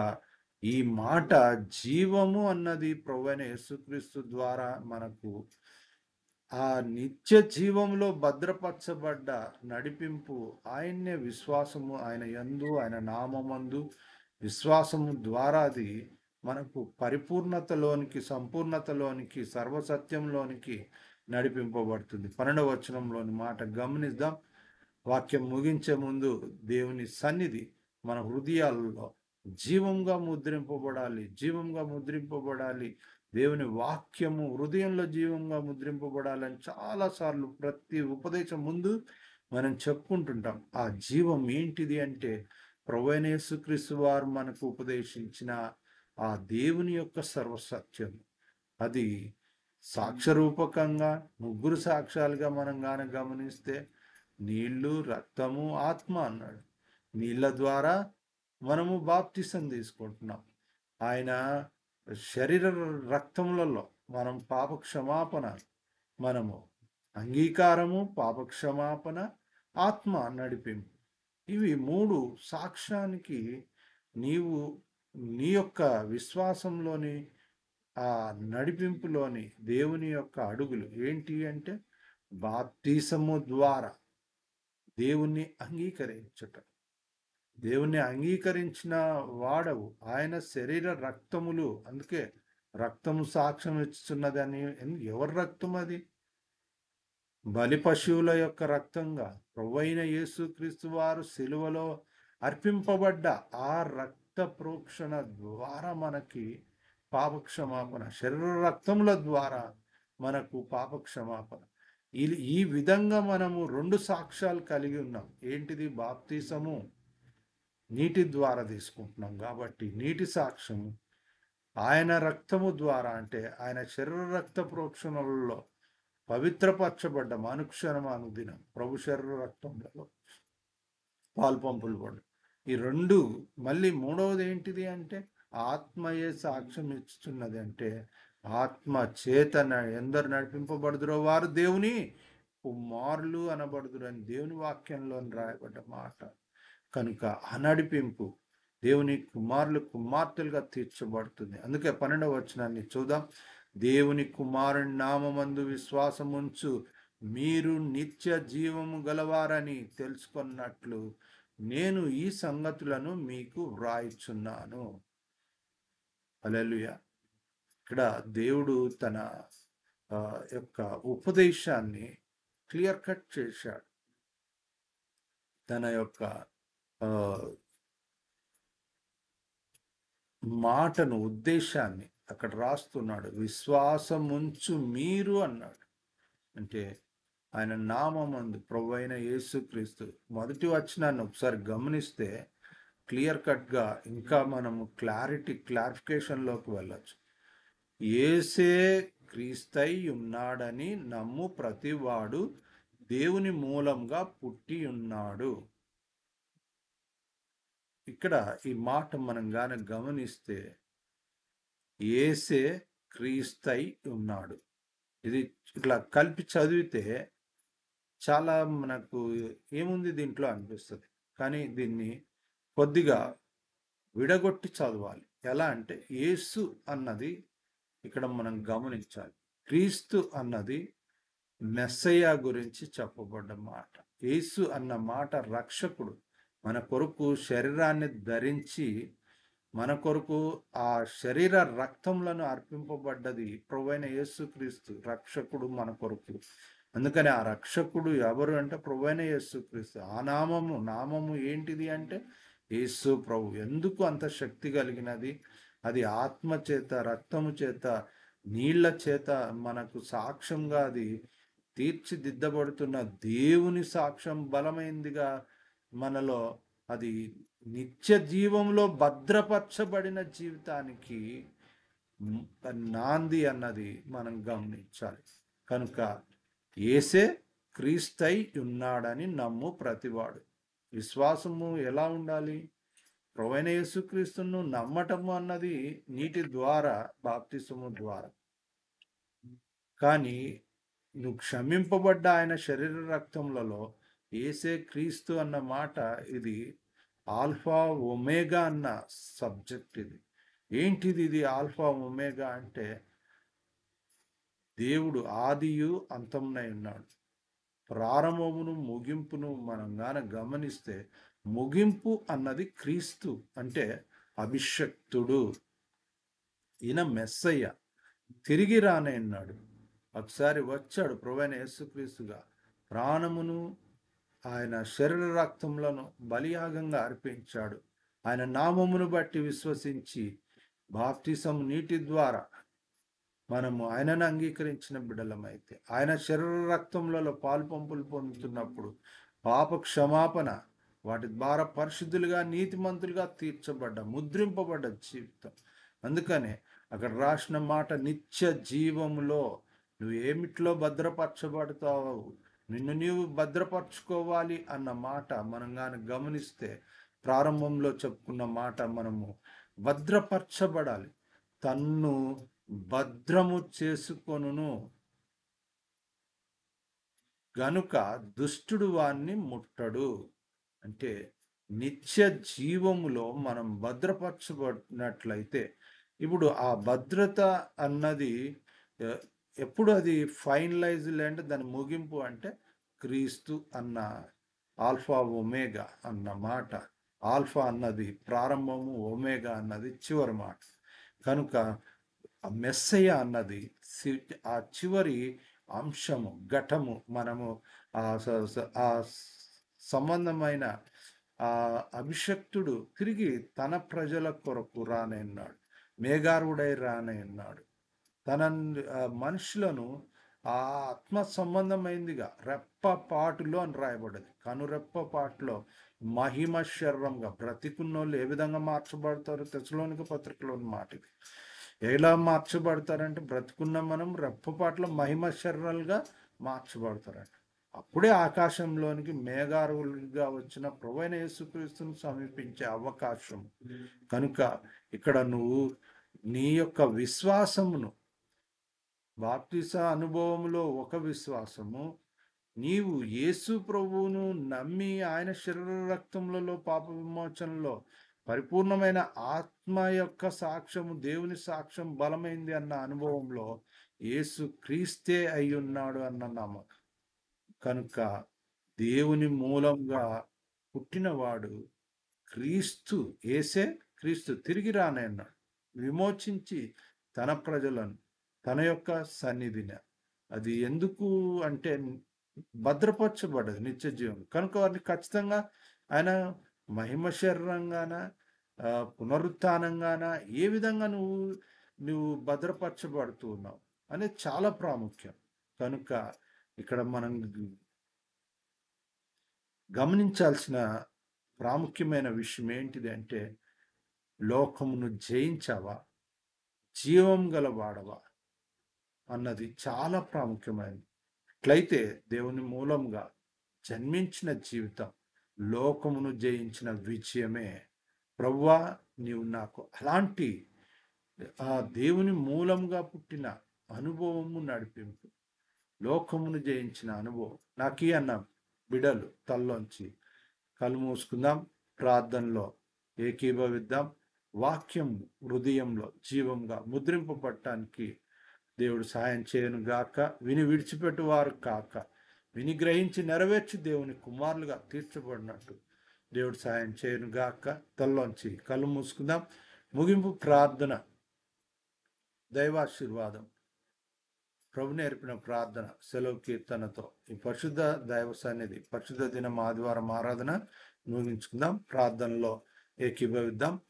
A: ఈ మాట జీవము అన్నది ప్రభువైన యేసుక్రీస్తు ద్వారా మనకు ఆ నిత్య జీవంలో భద్రపరచబడ్డ నడిపింపు ఆయన్నే విశ్వాసము, ఆయన యందు, ఆయన నామమందు విశ్వాసము ద్వారా అది మనకు పరిపూర్ణతలోనికి, సంపూర్ణతలోనికి, సర్వసత్యంలోనికి నడిపింపబడుతుంది. 12వ వచనంలోని మాట గమనిద్దాం. వాక్యం ముగించే ముందు దేవుని సన్నిధి మన హృదయాల్లో జీవంగా ముద్రింపబడాలి. దేవుని వాక్యము హృదయంలో జీవంగా ముద్రింపబడాలని చాలాసార్లు ప్రతి ఉపదేశం ముందు మనం చెప్పుకుంటుంటాం. ఆ జీవం ఏంటిది అంటే, ప్రభువైన యేసుక్రీస్తు వారు మనకు ఉపదేశించిన ఆ దేవుని యొక్క సర్వసత్యం. అది సాక్ష్యరూపకంగా 3 సాక్ష్యాలుగా మనం గమనిస్తే, నీళ్లు, రక్తము, ఆత్మ అన్నాడు. నీళ్ళ ద్వారా మనము బాప్తిసం తీసుకుంటున్నాం. ఆయన శరీర రక్తములలో మనం పాప క్షమాపణ మనము అంగీకారము, పాపక్షమాపణ, ఆత్మ నడిపింపు. ఇవి 3 సాక్ష్యానికి నీవు నీ యొక్క విశ్వాసంలోని ఆ నడిపింపులోని దేవుని యొక్క అడుగులు ఏంటి అంటే బాప్తిసము ద్వారా దేవుణ్ణి అంగీకరించుట. దేవుణ్ణి అంగీకరించిన వాడవు ఆయన శరీర రక్తములు, అందుకే రక్తము సాక్ష్యం ఇస్తున్నదని. ఎవరి రక్తం అది? బలి పశువుల యొక్క రక్తంగా ప్రభువైన యేసుక్రీస్తు వారు సిలువలో అర్పింపబడ్డ ఆ రక్త ప్రోక్షణ ద్వారా మనకి పాపక్షమాపణ, శరీర రక్తముల ద్వారా మనకు పాపక్షమాపణ. ఈ విధంగా మనము 2 సాక్ష్యాలు కలిగి ఉన్నాం. ఏంటిది? బాప్తిసము నీటి ద్వారా తీసుకుంటున్నాం కాబట్టి నీటి సాక్ష్యము, ఆయన రక్తము ద్వారా అంటే ఆయన శరీర రక్త ప్రోక్షణలలో పవిత్రపరచబడ్డ అనుక్షణం అనుదినం ప్రభు శరీర రక్తంలో పాల్పంపులు పడు. ఈ 2 మళ్ళీ 3వది ఏంటిది అంటే ఆత్మయే సాక్ష్యం ఇస్తున్నది. అంటే ఆత్మ చేతన ఎందరు నడిపింపబడుదురో వారు దేవుని కుమారులు అనబడుదురు అని దేవుని వాక్యంలో రాయబడ్డ మాట. కనుక ఆ నడిపింపు దేవుని కుమారులు కుమార్తెలుగా తీర్చబడుతుంది. అందుకే 12వ వచనాన్ని చూద్దాం. దేవుని కుమారుని నామమందు విశ్వాసముంచు మీరు నిత్య జీవము గలవారని తెలుసుకున్నట్లు నేను ఈ సంగతులను మీకు వ్రాయిచున్నాను. హల్లెలూయా. ఇక్కడ దేవుడు తన యొక్క ఉపదేశాన్ని క్లియర్ కట్ చేశాడు. తన యొక్క మాటను, ఉద్దేశాన్ని అక్కడ రాస్తున్నాడు. విశ్వాసముంచు మీరు అన్నాడు. అంటే ఆయన నామమందు ప్రభువైన యేసుక్రీస్తు. మొదటి వచనాన్ని ఒకసారి గమనిస్తే క్లియర్ కట్గా ఇంకా మనము క్లారిఫికేషన్లోకి వెళ్ళచ్చు. యేసే క్రీస్తై ఉన్నాడని నమ్ము ప్రతివాడు దేవుని మూలంగా పుట్టి ఉన్నాడు. ఇక్కడ ఈ మాట మనం గాన గమనిస్తే యేసే క్రీస్తై ఉన్నాడు. ఇది ఇట్లా కలిపి చదివితే చాలా మనకు ఏముంది దీంట్లో అనిపిస్తుంది. కానీ దీన్ని కొద్దిగా విడగొట్టి చదవాలి. ఎలా అంటే యేసు అన్నది ఇక్కడ మనం గమనించాలి. క్రీస్తు అన్నది మెస్సయ్య గురించి చెప్పబడ్డ మాట. యేసు అన్న మాట రక్షకుడు, మన కొరకు శరీరాన్ని ధరించి మన కొరకు ఆ శరీర రక్తములను అర్పింపబడ్డది ప్రభువైన యేసుక్రీస్తు రక్షకుడు మన కొరకు. అందుకని ఆ రక్షకుడు ఎవరు అంటే ప్రభువైన యేసుక్రీస్తు. ఆ నామము ఏంటిది అంటే యేసు ప్రభు. ఎందుకు అంత శక్తి కలిగినది? అది ఆత్మ చేత, రక్తము చేత, నీళ్ల చేత మనకు సాక్ష్యంగా అది తీర్చిదిద్దబడుతున్న దేవుని సాక్ష్యం బలమైందిగా మనలో అది నిత్య జీవంలో భద్రపరచబడిన జీవితానికి నాంది అన్నది మనం గమనించాలి. కనుక యేసే క్రీస్తై ఉన్నాడని నమ్ము ప్రతివాడు. విశ్వాసము ఎలా ఉండాలి? ప్రభువైన యేసుక్రీస్తును నమ్మటము అన్నది నీటి ద్వారా, బాప్తిసము ద్వారా. కానీ నువ్వు క్షమింపబడ్డ ఆయన శరీర రక్తములలో యేసే క్రీస్తు అన్న మాట ఇది ఆల్ఫా ఒమేగా అన్న సబ్జెక్ట్. ఇది ఏంటిది? ఇది ఆల్ఫా ఒమేగా అంటే దేవుడు ఆదియు అంతమునై ఉన్నాడు. ప్రారంభమును ముగింపును మనం గాన గమనిస్తే ముగింపు అన్నది క్రీస్తు, అంటే అభిషక్తుడు. ఈయన మెస్సయ్య, తిరిగి రానన్నాడు. ఒకసారి వచ్చాడు ప్రభువైన యేసుక్రీస్తుగా. ప్రాణమును ఆయన శరీర రక్తములను బలియాగంగా అర్పించాడు. ఆయన నామమును బట్టి విశ్వసించి బాప్తిసం నీటి ద్వారా మనము ఆయనను అంగీకరించిన బిడ్డలమైతే ఆయన శరీర రక్తములలో పాల్పంపులు పొందుతున్నప్పుడు పాప క్షమాపణ, వాటి ద్వారా పరిశుద్ధులుగా, నీతిమంతులుగా తీర్చబడ్డ, ముద్రింపబడ్డ జీవితం. అందుకనే అక్కడ రాసిన మాట నిత్య జీవములో నువ్వు ఏమిట్లో భద్రపరచబడతావు, నిన్ను నీవు భద్రపరచుకోవాలి అన్న మాట మనం కానీ గమనిస్తే ప్రారంభంలో చెప్పుకున్న మాట మనము భద్రపరచబడాలి. తన్ను భద్రము చేసుకొనును. గనుక దుష్టుడు వాణ్ణి ముట్టడు. అంటే నిత్య జీవములో మనం భద్రపరచబడినట్లయితే, ఇప్పుడు ఆ భద్రత అన్నది ఎ- ఎప్పుడు అది ఫైనలైజ్డ్ అంటే దాని ముగింపు అంటే క్రీస్తు అన్న ఆల్ఫా ఒమేగా అన్న మాట. ఆల్ఫా అన్నది ప్రారంభము, ఒమేగా అన్నది చివరి మాట. కనుక ఆ మెస్సయ్య అన్నది ఆ చివరి అంశము, ఘటము. మనము ఆ సంబంధమైన ఆ అభిషక్తుడు తిరిగి తన ప్రజల కొరకు రానన్నాడు, మేఘారుడై రానన్నాడు. తన మనుషులను ఆ ఆత్మ సంబంధమైందిగా రెప్పపాటులో అని రాయబడ్డది. కనురెప్పపాటులో మహిమ శరీరంగా బ్రతికున్నోళ్ళు ఏ విధంగా మార్చబడతారు? తెస్సలోనిక పత్రికలోని మాట ఇది. ఎలా మార్చబడతారంటే, బ్రతికున్న మనం రెప్పపాటులో మహిమ శరీరాలుగా మార్చబడతారంట. అప్పుడే ఆకాశంలోనికి మేఘారులుగా వచ్చిన ప్రభువైన యేసుక్రీస్తును సమీపించే అవకాశం. కనుక ఇక్కడ నువ్వు నీ యొక్క విశ్వాసమును, బాప్తిస అనుభవములో ఒక విశ్వాసము, నీవు యేసు ప్రభువును నమ్మి ఆయన శరీర రక్తములలో పాప విమోచనలో పరిపూర్ణమైన ఆత్మ యొక్క సాక్ష్యము, దేవుని సాక్ష్యం బలమైంది అన్న అనుభవంలో యేసు క్రీస్తే అయి ఉన్నాడు అన్న నమ్మకం. కనుక దేవుని మూలంగా పుట్టినవాడు క్రీస్తు. యేసే క్రీస్తు తిరిగి రానన్నాడు, విమోచించి తన ప్రజలను తన యొక్క సన్నిధిని. అది ఎందుకు అంటే భద్రపరచబడ్డది నిత్య జీవం. కనుక వారిని ఖచ్చితంగా ఆయన మహిమ శరీరంగాన, పునరుత్థానంగాన ఏ విధంగా నువ్వు భద్రపరచబడుతూ ఉన్నావు అనేది చాలా ప్రాముఖ్యం. కనుక ఇక్కడ మనం గమనించాల్సిన ప్రాముఖ్యమైన విషయం ఏంటిది అంటే, లోకమును జయించావా, జీవం గల వాడవా అన్నది చాలా ప్రాముఖ్యమైనది. అట్లయితే దేవుని మూలంగా జన్మించిన జీవితం లోకమును జయించిన విజయమే. ప్రభువా, నీవు నాకు అలాంటి ఆ దేవుని మూలంగా పుట్టిన అనుభవము, నడిపింపు, లోకమును జయించిన అనుభవం నాకీ అన్న బిడలు తల్లోంచి కళ్ళు మూసుకుందాం, ప్రార్థనలో ఏకీభవిద్దాం. వాక్యం హృదయంలో జీవంగా ముద్రింపబడటానికి దేవుడు సాయం చేయను గాక. విని విడిచిపెట్టువారు కాక, విని గ్రహించి నెరవేర్చి దేవుని కుమారులుగా తీర్చబడినట్టు దేవుడు సాయం చేయను గాక. తల్లోంచి కళ్ళు మూసుకుందాం. ముగింపు ప్రార్థన, దైవాశీర్వాదం. ప్రభు నేర్పిన ప్రార్థన సెలవు కీర్తనతో ఈ పరిశుద్ధ దైవ సన్నిధి పరిశుద్ధ దినం ఆదివారం ఆరాధన ముగించుకుందాం. ప్రార్థనలో ఏకీభవిద్దాం.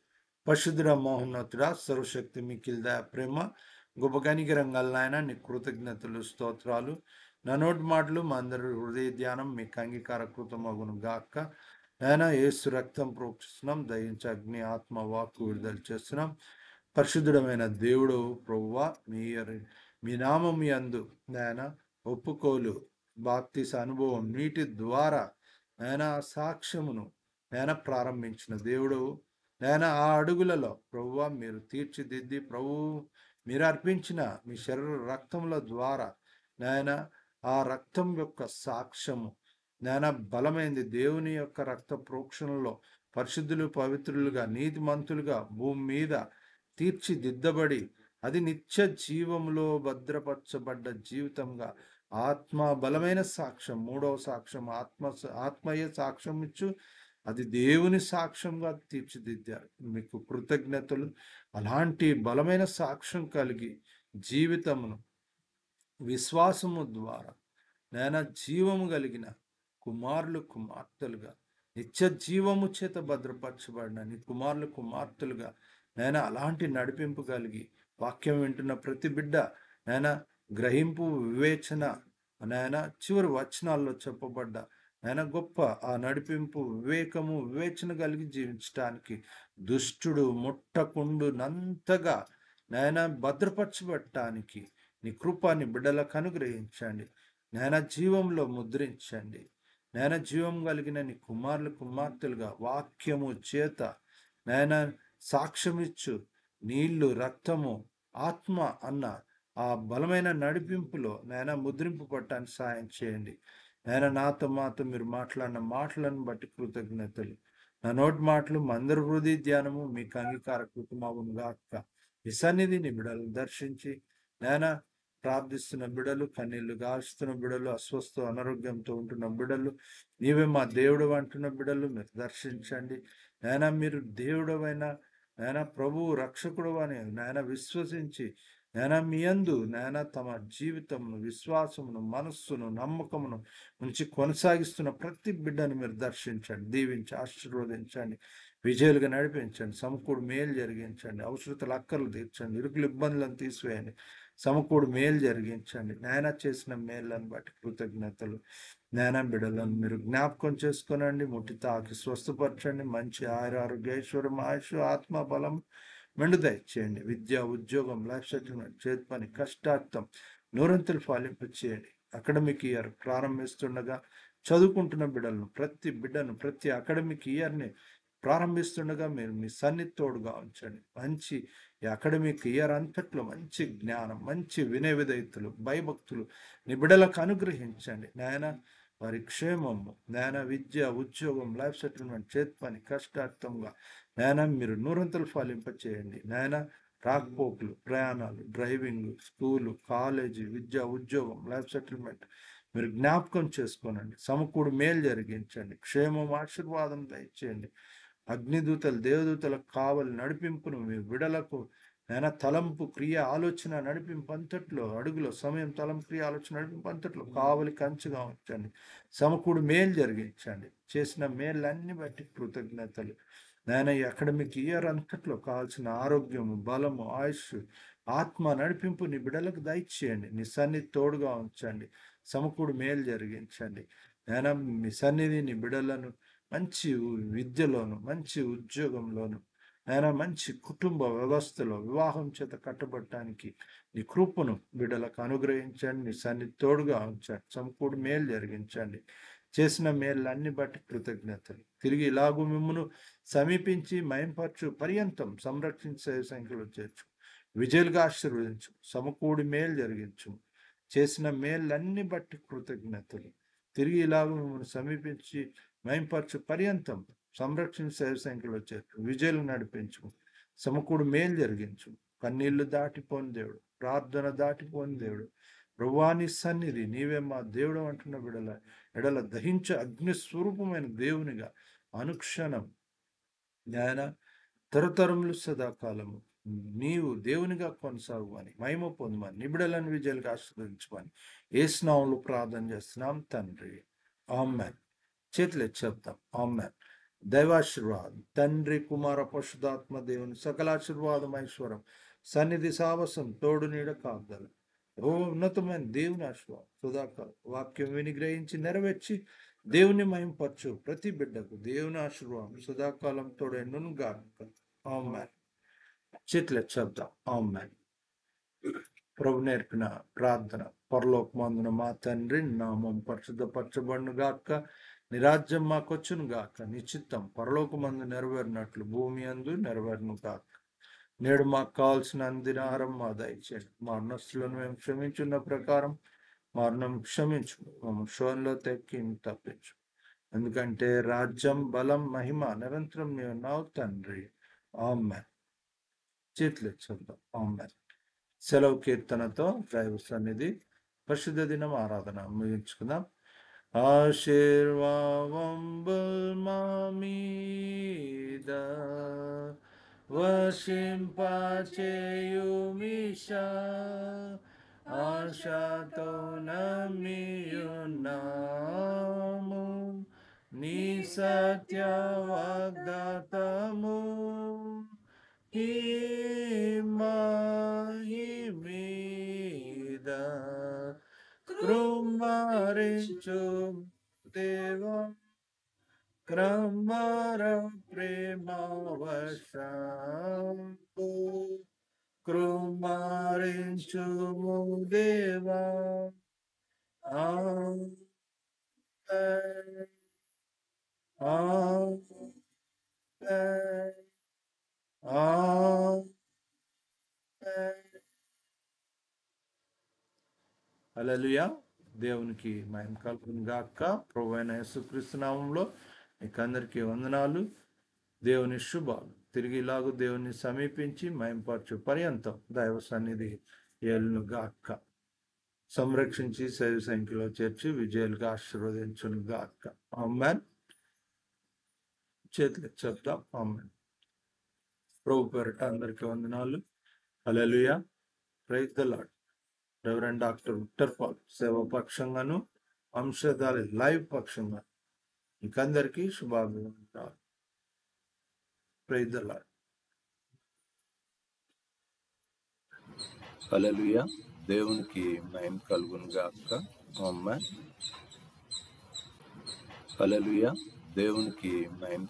A: పరిశుద్ధుడ, మహోన్నతుడా, సర్వశక్తి మిక్కిలి దయ ప్రేమ గొప్ప కనికరంగలనాయన, నీ కృతజ్ఞతలు స్తోత్రాలు. నా నోటి మాటలు మా అందరి హృదయ ధ్యానం మీకు అంగీకారకృతమగును గాక. నాయన యేసు రక్తం ప్రోక్షిస్తున్నాం, దయించి అగ్ని ఆత్మ వాక్కు విడుదల చేస్తున్నాం. పరిశుద్ధుడమైన దేవుడు ప్రభువా, మీ నామం యందు నాయన ఒప్పుకోలు, బాప్తిస అనుభవం, నీటి ద్వారా నాయన సాక్ష్యమును నాయన ప్రారంభించిన దేవుడు నాయన, ఆ అడుగులలో ప్రభువా మీరు తీర్చిదిద్ది, ప్రభువు మీరు అర్పించిన మీ శరీర రక్తముల ద్వారా నాయన ఆ రక్తం యొక్క సాక్ష్యము నాయన బలమైంది. దేవుని యొక్క రక్త ప్రోక్షణలో పరిశుద్ధులు, పవిత్రులుగా, నీతిమంతులుగా భూమి మీద తీర్చిదిద్దబడి అది నిత్య జీవములో భద్రపరచబడ్డ జీవితంగా ఆత్మ బలమైన సాక్ష్యం, మూడవ సాక్ష్యం ఆత్మయే సాక్ష్యం ఇచ్చు, అది దేవుని సాక్ష్యంగా తీర్చిదిద్దారు. మీకు కృతజ్ఞతలు. అలాంటి బలమైన సాక్ష్యం కలిగి జీవితమును విశ్వాసము ద్వారా నాయన జీవము కలిగిన కుమారులు, కుమార్తెలుగా నిత్య జీవము చేత భద్రపరచబడిన నీ కుమారులు, కుమార్తెలుగా నాయన అలాంటి నడిపింపు కలిగి వాక్యం వింటున్న ప్రతి బిడ్డ నాయన గ్రహింపు, వివేచన నాయన చివరి వచనాల్లో చెప్పబడ్డ నాయన గొప్ప ఆ నడిపింపు, వివేకము, వివేచన కలిగి జీవించటానికి దుష్టుడు ముట్టకుండునంతగా నాయన భద్రపరచబడటానికి నీ కృపాని బిడ్డలకు అనుగ్రహించండి. నాయన జీవంలో ముద్రించండి. నాయన జీవం కలిగిన నీ కుమారులు, కుమార్తెలుగా వాక్యము చేత నాయన సాక్ష్యమిచ్చు నీళ్లు, రక్తము, ఆత్మ అన్న ఆ బలమైన నడిపింపులో నాయన ముద్రింపు పట్టడానికి సాయం చేయండి. నాతో మీరు మాట్లాడిన మాటలను బట్టి కృతజ్ఞతలు. నా నోటి మాటలు మందరి హృదయ ధ్యానము మీకు అంగీకారకృతమవును గాక. ఈ సన్నిధిని బిడలు దర్శించి నాయన ప్రార్థిస్తున్న బిడలు, కన్నీళ్లు గారుస్తున్న బిడలు, అస్వస్థ అనారోగ్యంతో ఉంటున్న బిడలు, నీవే మా దేవుడు అంటున్న బిడలు మీరు దర్శించండి. మీరు దేవుడవైన ప్రభువు రక్షకుడు అని విశ్వసించి మీ యందు తమ జీవితమును, విశ్వాసమును, మనస్సును, నమ్మకమును ఉంచి కొనసాగిస్తున్న ప్రతి బిడ్డను మీరు దర్శించండి, దీవించి ఆశీర్వదించండి, విజయాలుగా నడిపించండి, సమకూడు మేలు జరిగించండి, అవసరతలు అక్కర్లు తీర్చండి, ఇరుకులు ఇబ్బందులను తీసివేయండి, సమకూడు మేలు జరిగించండి. చేసిన మేళ్ళను బట్టి కృతజ్ఞతలు. బిడ్డలను మీరు జ్ఞాపకం చేసుకోనండి, ముట్టి తాకి స్వస్థపరచండి, మంచి ఆరోగ్య ఐశ్వర్యం, ఆయుష్, ఆత్మ బలం మెండు దయచేయండి. విద్య, ఉద్యోగం, లైఫ్ సెటిల్మెంట్, చేతి పని, కష్టార్థం నూరంతులు ఫలింపచేయండి. అకాడమిక్ ఇయర్ ప్రారంభిస్తుండగా చదువుకుంటున్న బిడ్డలను, ప్రతి బిడ్డను, ప్రతి అకాడమిక్ ఇయర్ని ప్రారంభిస్తుండగా మీరు మీ సన్నిధోడుగా ఉంచండి. మంచి ఈ అకాడమిక్ ఇయర్ అంతట్లో మంచి జ్ఞానం, మంచి వినయ విధేయతలు, భయభక్తులు నీ బిడ్డలకు అనుగ్రహించండి. వారి క్షేమము, విద్య, ఉద్యోగం, లైఫ్ సెటిల్మెంట్, చేతి పని, కష్టార్థంగా మీరు నూరంతలు ఫలింపచేయండి. రాకపోకలు, ప్రయాణాలు, డ్రైవింగ్, స్కూలు, కాలేజీ, విద్య, ఉద్యోగం, లైఫ్ సెటిల్మెంట్ మీరు జ్ఞాపకం చేసుకోనండి. సమకూడు మేలు జరిగించండి, క్షేమం, ఆశీర్వాదం దయచేయండి. అగ్నిదూతలు, దేవదూతలకు కావలి నడిపింపును మీ విడలకు తలంపు, క్రియ, ఆలోచన నడిపింపు అంతట్లో, అడుగులో సమయం, తలం, క్రియ, ఆలోచన నడిపింపు అంతట్లో కావలి కంచుగా ఉంచండి. సమకూడు మేలు జరిగించండి. చేసిన మేళ్ళన్ని బట్టి కృతజ్ఞతలు. ఈ అకాడమిక్ ఇయర్ అంతట్లో కావాల్సిన ఆరోగ్యము, బలము, ఆయుష్, ఆత్మ నడిపింపు నీ బిడ్డలకు దయచేయండి. నీ సన్నిధి తోడుగా ఉంచండి, సమకూడు మేలు జరిగించండి. మీ సన్నిధి నీ బిడ్డలను మంచి విద్యలోను, మంచి ఉద్యోగంలోను, మంచి కుటుంబ వ్యవస్థలో వివాహం చేత కట్టబడటానికి నీ కృపను బిడ్డలకు అనుగ్రహించండి. నీ సన్నిధి తోడుగా ఉంచండి, సమకూడు మేలు జరిగించండి. చేసిన మేళ్ళన్ని బట్టి కృతజ్ఞతలు. తిరిగి ఇలాగూ మిమ్మును సమీపించి మయంపరచు పర్యంతం సంరక్షించే సంఖ్యలో చేర్చు, విజయులుగా ఆశీర్వదించు, సమకూడి మేలు జరిగించు. చేసిన మేళ్ళన్ని బట్టి కృతజ్ఞతలు. తిరిగి ఇలాగూ మిమ్మల్ని సమీపించి మయంపరచు పర్యంతం సంరక్షించే సంఖ్యలో చేర్చు, విజయులు నడిపించు, సమకూడు మేలు జరిగించు. కన్నీళ్లు దాటిపోని దేవుడు, ప్రార్థన దాటిపోని దేవుడు, ప్రభువాని సన్నిధి నీవే మా దేవుడు అంటున్న బిడల ఎడల దహించ అగ్ని స్వరూపమైన దేవునిగా అనుక్షణం తరతరములు సదాకాలము నీవు దేవునిగా కొనసాగుమని, మహిమ పొందమని, నిబిడలను విజయాలుగా ఆశీర్వదించమని యేసు నామములో ప్రార్థన చేస్తున్నాం తండ్రి, ఆమేన్. చేతులు ఎత్తి చెప్తాం, ఆమేన్. దైవాశీర్వాదం, తండ్రి, కుమార, పరిశుద్ధాత్మ దేవుని సకలాశీర్వాదం, ఐశ్వరం, సన్నిధి, సావసం, తోడు, నీడ, కాపుదల, ఉన్నతమైన దేవుని ఆశీర్వాదం సుధాకాలం వాక్యం విని గ్రహించి నెరవేర్చి దేవుని మహింపరచు ప్రతి బిడ్డకు దేవుని ఆశీర్వాదం సుధాకాలం తోడెండును గాక. ఆమేన్. చేతులు ఎత్తి చెప్తాం, ఆమేన్. ప్రభు నేర్పిన ప్రార్థన. పరలోకమందున మా తండ్రి, నామం పరిశుద్ధపరచబడును గాక, నీ రాజ్యం మాకొచ్చును గాక, నీ చిత్తం పరలోకమందు నెరవేరినట్లు భూమి అందు నెరవేరును గాక. నేడు మాకు కావాల్సిన అందినాహారం మా దయచేయండి. మా రుణస్తులను మేము క్షమించున్న ప్రకారం మా రుణం క్షమించు, మేము శోధనలో తెక్కి తప్పించు. ఎందుకంటే రాజ్యం, బలం, మహిమ నిరంతరం నీవు నావు తండ్రి, ఆమేన్. చేతులు ఎత్తుదాం, ఆమేన్. సెలవు కీర్తనతో దైవ సన్నిధి పరిశుద్ధ దినం ఆరాధన ముగించుకుందాం. ఆశీర్వాదంబుల్ మా మీద వర్షింపచేయుమిషా, ఆశతో నమ్మియున్నాము నీ సత్య వాగ్దాతము. ఈ మీద కృమ్మరించు దేవా, క్రమర ప్రేమవశంబు కృమ్మరించుము దేవా. ఆమేన్, ఆమేన్, ఆమేన్. హల్లెలూయా. దేవునికి మహిమ కలుగును గాక. ప్రభువైన యేసుక్రీస్తు నామములో మీకు అందరికీ వందనాలు. దేవుని శుభాలు. తిరిగి ఇలాగూ దేవుని సమీపించి మహింపరచు పర్యంతం దైవ సన్నిధి ఏలును గాక. సంరక్షించి శైవ సంఖ్యలో చేర్చి విజయాలుగా ఆశీర్వదించును గాక. ఆమేన్. చేతులు చెప్తాం. ఆమేన్. ప్రభు పేరిట అందరికీ వందనాలు. Hallelujah. Praise the Lord. Reverend Doctor Victor Paul సేవ పక్షంగాను, వంశధారి లైవ్ పక్షంగా మీకందరికీ శుభాభివందనాలు. Praise the Lord.
D: హల్లెలూయా. దేవునికి మహిమ కలుగును గాక. ఆమేన్. హల్లెలూయా. దేవునికి మహిమ